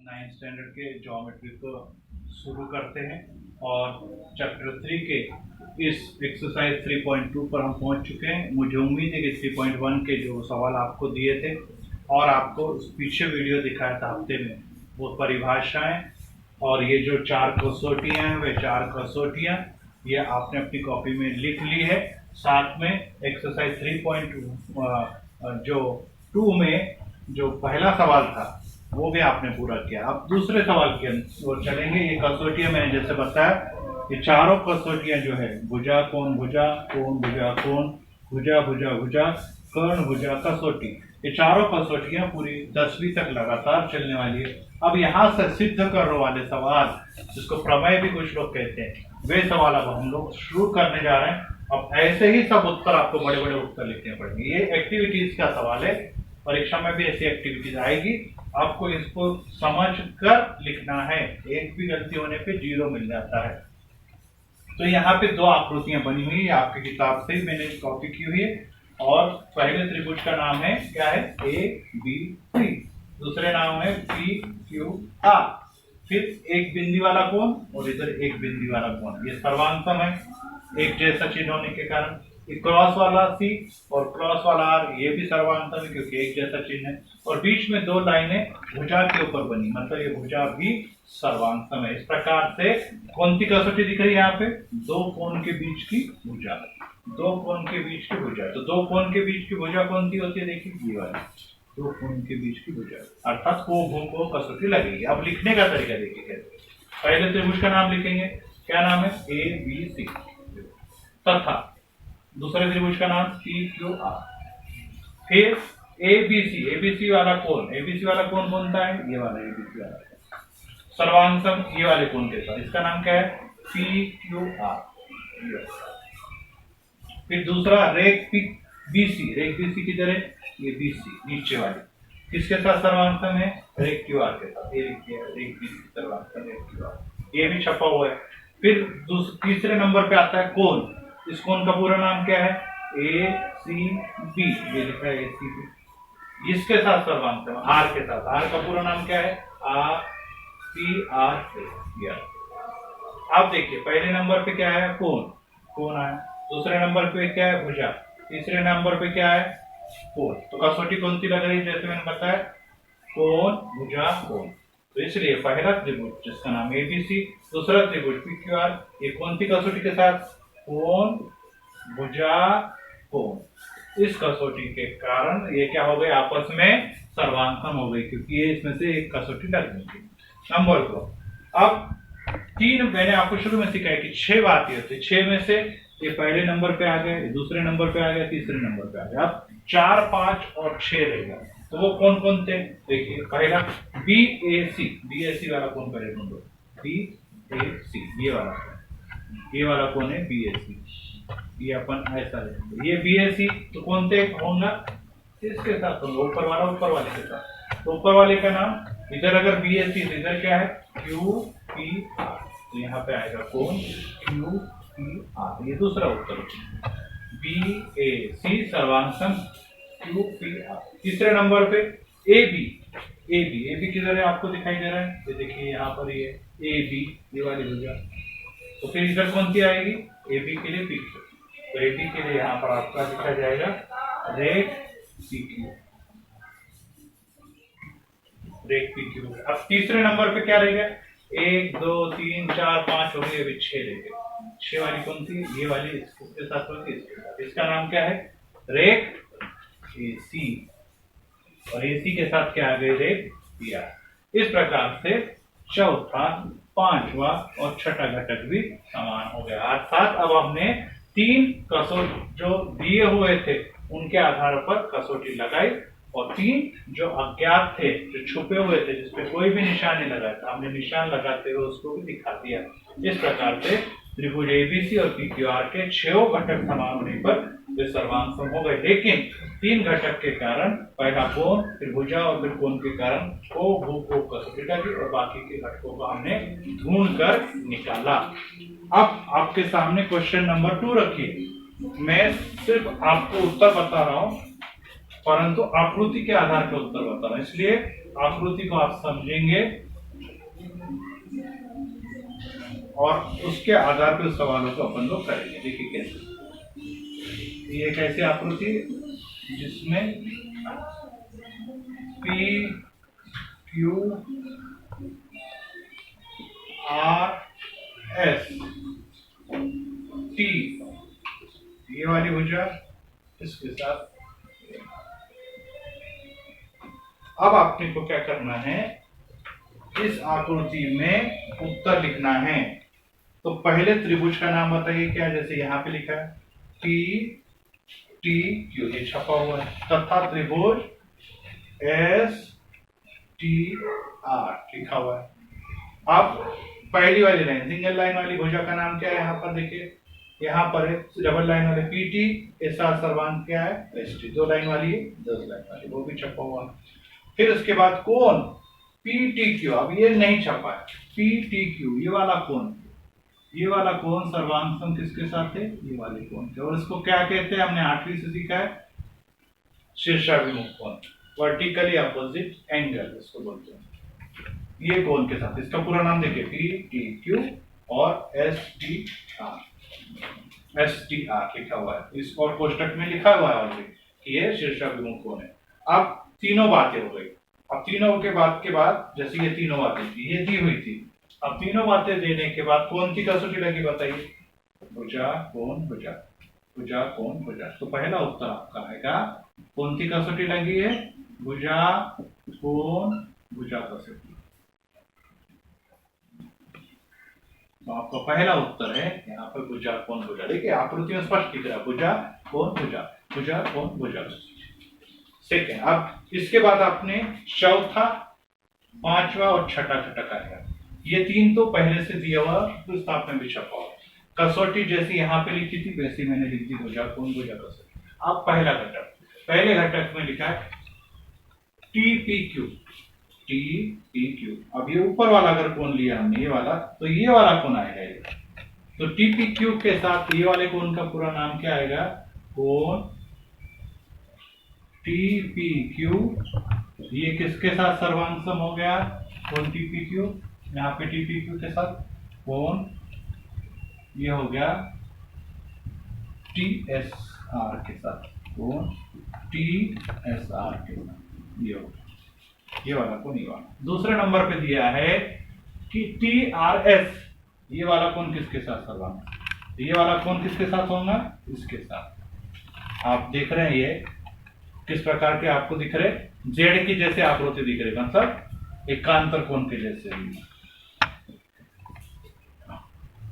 9th standard के geometry को शुरू करते हैं और चैप्टर 3 के इस एक्सरसाइज 3.2 पर हम पहुंच चुके हैं। मुझे उम्मीद है कि 3.1 के जो सवाल आपको दिए थे और आपको पीछे वीडियो दिखाया था हफ्ते में, वो परिभाषाएं और ये जो 4 कसौटियाँ हैं, वे 4 कसौटियाँ ये आपने अपनी कॉपी में लिख ली है। साथ में एक्सरसाइज 3.2 जो 2 में जो पहला सवाल था वो भी आपने पूरा किया। अब दूसरे सवाल की ओर चलेंगे। ये कसौटियां मैंने जैसे बताया, ये चारों कसौटियां जो है भुजा कोण भुजा कोण भुजा कोण भुजा भुजा भुजा कर्ण भुजा कसौटी, ये चारों कसौटियां पूरी 10वीं तक लगातार चलने वाली है। अब यहाँ से सिद्ध करने वाले सवाल, जिसको प्रमेय भी कुछ लोग कहते हैं, वे सवाल अब हम लोग शुरू करने जा रहे हैं। अब ऐसे ही सब उत्तर आपको बड़े बड़े उत्तर लिखने पड़ेंगे। ये एक्टिविटीज का सवाल है, परीक्षा में भी ऐसी एक्टिविटीज आएगी, आपको इसको समझ कर लिखना है। एक भी गलती होने पे 0 मिल जाता है। तो यहाँ पे 2 आकृतियां बनी हुई है, आपकी किताब से ही मैंने कॉपी की हुई है। और पहले त्रिभुज का नाम है क्या है, ABC। दूसरे नाम है PQR। फिर एक बिंदी वाला कोण और इधर एक बिंदी वाला कोण, ये सर्वांतम है एक जैसा चिन्ह होने के कारण। क्रॉस वाला C और क्रॉस वाला R, ये भी सर्वांतम है क्योंकि एक जैसा चिन्ह है। और बीच में 2 लाइनें भुजा के ऊपर बनी, मतलब ये भुजा भी सर्वांतम है। इस प्रकार से कौन सी कसौटी दिख रही है यहाँ पे, 2 कोण के बीच की भुजा, 2 कोण के बीच की भुजा। तो 2 कोण के बीच की भुजा कौन सी होती है, देखिए ये वाली 2 कोण के बीच की भुजा, अर्थात को कसौटी लगेगी। अब लिखने का तरीका देखिए कैसे। पहले त्रिभुज का नाम लिखेंगे, क्या नाम है, ABC। तथा दूसरे त्रिभुज का नाम PQR। फिर ABC वाला कोण, ABC वाला कोण कौन सा है, ये वाला ABC वाला सर्वांतम, ये वाले कोण के साथ, इसका नाम क्या है, PQR। फिर दूसरा रेख BC किधर है, ये BC नीचे वाली, किसके साथ सर्वांतम है, रेख QR के साथ। ये रेख BC सर्वांतम रेख QR, ये भी छपा हुआ है। फिर तीसरे नंबर पे आता है कोण। इस कोण का पूरा नाम क्या है, ACB, ये लिखा है ACB। इसके साथ सर्वांतम R के साथ, R का पूरा नाम क्या है, RPR। अब देखिए पहले नंबर पे क्या है, कोण आया। दूसरे नंबर पे क्या है, भुजा। तीसरे नंबर पे क्या है, कोण। तो कसौटी कौन सी लग रही है, जैसे मैंने बताया, कोण भुजा कोण। तो इसलिए पहला त्रिभुज जिसका नाम ABC, दूसरा त्रिभुज PQR, ये कौन सी कसौटी के साथ, कोण भुजा कोण। इस कसौटी के कारण ये क्या हो गए, आपस में सर्वांतम हो गई, क्योंकि ये इसमें से एक कसौटी लग गई थी। नंबर 2, अब 3 मैंने आपको शुरू में सिखाया कि 6 बातें होती है। 6 में से ये पहले नंबर पे आ गए, दूसरे नंबर पे आ गया, तीसरे नंबर पे आ गया। अब 4, 5 और 6 रहेगा। तो वो कौन कौन थे, देखिए पहला BAC वाला कौन पहले ढूंढो, BAC, ये वाला कौन है, BAC। ये अपन ऐसा है, ये BAC तो कौन से होगा, इसके साथ होगा, ऊपर वाले के साथ। तो ऊपर वाले का नाम, इधर अगर BAC तो इधर क्या है, QPR। तो यहाँ पे आएगा कौन, QPR। ये दूसरा उत्तर, BAC सर्वांतम QPR। तीसरे नंबर पे AB किधर है, आपको दिखाई दे रहा है, ये देखिए यहाँ पर ये AB, ये वाली भुजा। तो फिर इधर कौन सी आएगी, AB के लिए PQ। तो AB के लिए यहाँ पर आपका लिखा जाएगा रेख PQ। अब तीसरे नंबर पे क्या रहेगा, 1 2 3 4 5 हो गए, अभी 6 रहेगा। 6 वाली कौन सी, ये वाली इसके साथ होगी, इसके साथ। इसका नाम क्या है, रेख AC। और AC के साथ क्या आ गई, रेख PR। इस प्रकार से चौथा, 5वां और 6ठा घटक भी समान हो गया। अर्थात अब हमने 3 कसौटी जो दिए हुए थे उनके आधार पर कसौटी लगाई, और 3 जो अज्ञात थे, जो छुपे हुए थे, जिसपे कोई भी निशान नहीं लगाया था, हमने निशान लगाते हुए उसको भी दिखा दिया। इस प्रकार से त्रिभुज ABC और PQR के 6 घटक समान होने पर वे सर्वांतम हो गए। लेकिन 3 घटक के कारण, पहला कोण, फिर भुजा और फिर कोण के कारण को कसौटी लगी, और बाकी के घटकों को हमने ढूंढ कर निकाला। अब आपके सामने क्वेश्चन नंबर 2 रखिए। मैं सिर्फ आपको उत्तर बता रहा हूं, परंतु आकृति के आधार पर उत्तर बता रहा हूं, इसलिए आकृति को आप समझेंगे और उसके आधार पर उस सवालों को अपन लोग करेंगे। देखिए कैसे, ये एक ऐसी आकृति जिसमें P Q R S T, ये वाली भुजा इसके साथ। अब आपने को क्या करना है, इस आकृति में उत्तर लिखना है। तो पहले त्रिभुज का नाम बताइए क्या, जैसे यहां पे लिखा है टी टी क्यू, ये छपा हुआ है, तथा त्रिभुज एस टी आर लिखा हुआ है। अब पहली वाली लाइन, सिंगल लाइन वाली भुजा का नाम क्या है, यहाँ पर देखिए, यहाँ पर है डबल लाइन वाले पी टी, ऐसा सर्वांक क्या है एस टी, 2 लाइन वाली है, 10 लाइन वाली, वो भी छपा हुआ है। फिर उसके बाद कोण पी टी क्यू, अब ये नहीं छपा है, पी टी क्यू, ये वाला कोण, ये वाला कोण सर्वांक सम किसके साथ है, ये वाले कोण के। और इसको क्या कहते हैं, हमने 8वीं से सीखा है, शीर्षाभिमुख कोण, वर्टिकली अपोजिट एंगल इसको बोलते हैं, ये कोण के साथ। इसका पूरा नाम देखिए, पी टी क्यू और एस टी आर लिखा हुआ है, इस और कोष्टक में लिखा हुआ है ऑलरेडी कि ये शीर्षाभिमुख कोण है। अब तीनों बातें हो गई। अब तीनों के बाद जैसे ये तीनों बातें थी, ये दी हुई थी, अब तीनों बातें देने के बाद कौन सी कसौटी लगी बताइए, भुजा कोण भुजा, भुजा कोण भुजा। तो पहला उत्तर आपका आएगा, कौन सी कसौटी लगी है, भुजा कोण भुजा कसौटी। तो आपका पहला उत्तर है यहाँ पर भुजा कोण भुजा। देखिए आकृति में स्पष्ट दिख रहा है, भुजा कोण भुजा, भुजा कोण भुजा। सेकेंड, अब इसके बाद आपने चौथा, पांचवा और छठा घटक आएगा। ये तीन तो पहले से दिया हुआ, पुस्तक में भी छपा हुआ। कसौटी जैसी यहाँ पे लिखी थी वैसी मैंने लिख दी, भुजा कोण भुजा कसौटी। अब पहला घटक, पहले घटक में लिखा है T P Q, T P Q. अब ये ऊपर वाला अगर कोण लिया हमने, ये वाला, तो ये वाला कोण आएगा ये। तो टी पी क्यू के साथ ये वाले कोण का पूरा नाम क्या आएगा, कोण टी पी क्यू। ये किसके साथ सर्वांग सम हो गया, कोण टी पी क्यू, यहाँ पे टी पी क्यू के साथ कोण, ये हो गया टी एस आर के साथ, कोण टी एस आर के साथ, ये हो गया, ये वाला कोण, ये वाला। दूसरे नंबर पे दिया है कि टी आर एस, ये वाला कोण किसके साथ सर्वांग, ये वाला कोण किसके साथ होगा, इसके साथ। आप देख रहे हैं ये किस प्रकार के आपको दिख रहे, जेड की जैसे आकृति दिख रही, मतलब एकांतर कोण के जैसे।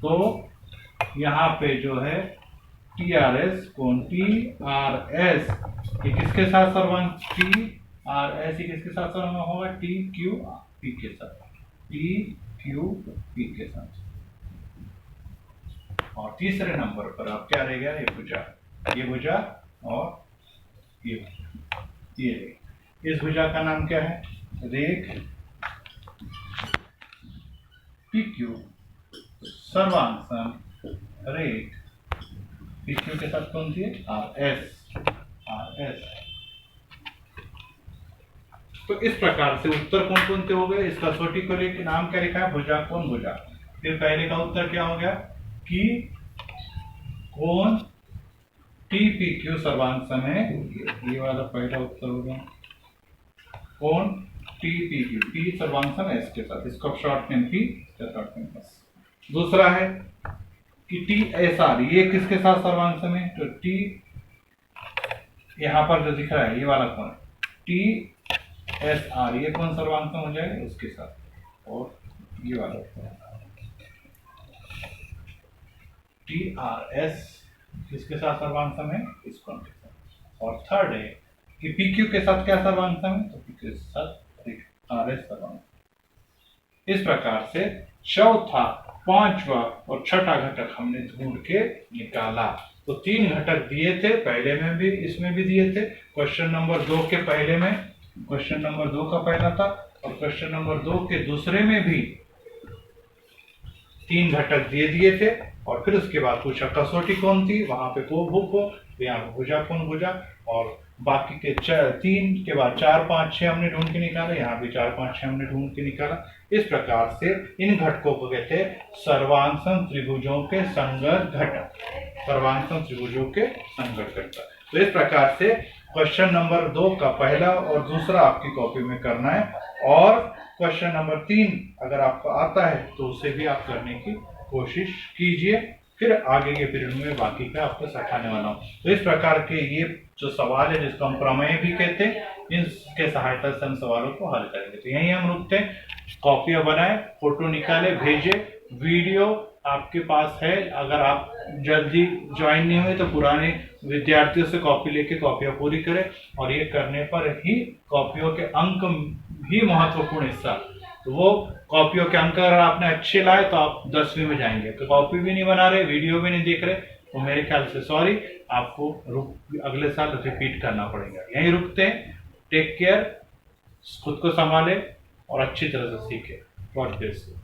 तो यहाँ पे जो है टी आर एस, कोण टी आर एस, ये किसके साथ सर्वांग, टी आर एस, किसके साथ सर्वांग होगा, टी क्यू पी के साथ, टी क्यू पी के साथ। और तीसरे नंबर पर अब क्या रह गया, ये भुजा, ये भुजा और ये इस भुजा का नाम क्या है, रेख पी क्यू सर्वांग सम रेख पी क्यू के साथ कौन सी है, आर एस, आर एस। तो इस प्रकार से उत्तर कौन कौन से हो गए, इस कसौटी को लेकर नाम क्या लिखा है, भुजा कोण भुजा। फिर पहले का उत्तर क्या हो गया कि कोण टी पी क्यू सर्वांग सम है, ये वाला पहला उत्तर हो गया, कोण टी पी क्यू, टी सर्वांग सम एस के साथ, इसको short name P, short name S. दूसरा है कि टी एस आर, ये किसके साथ सर्वांग सम है, तो टी, यहां पर जो दिख रहा है ये वाला कोण टी एस आर, ये कौन सर्वांग सम हो जाएगा, उसके साथ। और ये वाला टी आर एस किसके साथ सर्वांग सम है, इस कोण के साथ। और थर्ड है कि पी क्यू के साथ क्या सर्वांग सम है, तो पी क्यू के साथ आर एस सर्वांग। इस प्रकार से चौथा, पांचवा और छठा घटक हमने ढूंढ के निकाला। तो 3 घटक दिए थे, पहले में भी इसमें भी दिए थे, क्वेश्चन नंबर 2 के पहले में, क्वेश्चन नंबर 2 का पहला था, और क्वेश्चन नंबर 2 के दूसरे में भी 3 घटक दिए थे। और फिर उसके बाद पूछा कसौटी कौन थी, वहां पे को भू को, यहाँ भुजा कोण भुजा, और बाकी के 3 के बाद 4 5 6 हमने ढूंढ के निकाला, यहाँ भी 4 5 6 हमने ढूंढ के निकाला। इस प्रकार से इन घटकों को कहते हैं सर्वांगसम त्रिभुजों के संगत घटक, सर्वांगसम त्रिभुजों के संगत घटक। तो इस प्रकार से क्वेश्चन नंबर 2 का पहला और दूसरा आपकी कॉपी में करना है, और क्वेश्चन नंबर 3 अगर आपको आता है तो उसे भी आप करने की कोशिश कीजिए, फिर आगे के पीरियड में बाकी का आपको सिखाने वाला हूँ। तो इस प्रकार के ये जो सवाल है जिसको हम प्रमेय भी कहते हैं, इनके सहायता से हम सवालों को हल करेंगे। तो यहीं हम रुकते हैं, कॉपियां बनाए, फोटो निकाले, भेजे। वीडियो आपके पास है, अगर आप जल्दी ज्वाइन नहीं हुए तो पुराने विद्यार्थियों से कॉपी लेके कॉपियां पूरी करें, और ये करने पर ही कॉपियों के अंक ही महत्वपूर्ण हिस्सा। तो वो कॉपियों के अंक अगर आपने अच्छे लाए तो आप 10वीं में जाएंगे। तो कॉपी भी नहीं बना रहे, वीडियो भी नहीं देख रहे, तो मेरे ख्याल से सॉरी, आपको अगले साल रिपीट करना पड़ेगा। यहीं रुकते हैं। टेक केयर, खुद को संभाले और अच्छी तरह से सीखे। God bless you.